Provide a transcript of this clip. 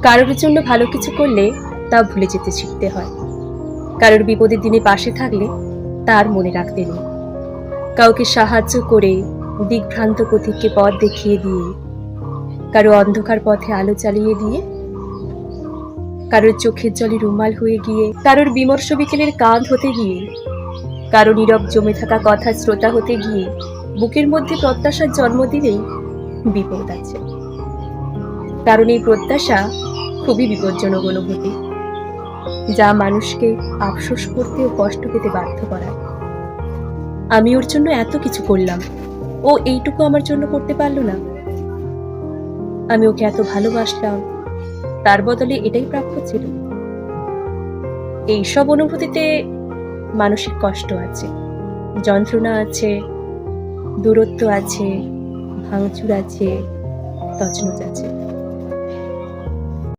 কারোর জন্য ভালো কিছু করলে তা ভুলে যেতে শিখতে হয়। কারোর বিপদের দিনে পাশে থাকলে তার মনে রাখতে নেই। কাউকে সাহায্য করে, দিকভ্রান্ত পথিককে পথ দেখিয়ে দিয়ে, কারো অন্ধকার পথে আলো চালিয়ে দিয়ে, কারোর চোখের জলে রুমাল হয়ে গিয়ে, কারোর বিমর্ষ বিকেলের কাঁধ হতে গিয়ে, কারো নীরব জমে থাকা কথা শ্রোতা হতে গিয়ে বুকের মধ্যে প্রত্যাশার জন্ম দিলেই বিপদ আছে। কারণ এই প্রত্যাশা খুবই বিপজ্জনক অনুভূতি, যা মানুষকে আফসোস করতে ও কষ্ট পেতে বাধ্য করায়। আমি ওর জন্য এত কিছু করলাম, ও এইটুকু আমার জন্য করতে পারলো না। আমি ওকে এত ভালোবাসলাম, তার বদলে এটাই প্রাপ্য ছিল। এইসব অনুভূতিতে মানসিক কষ্ট আছে, যন্ত্রণা আছে, দূরত্ব আছে, ভাঙচুর আছে, তছনছ আছে।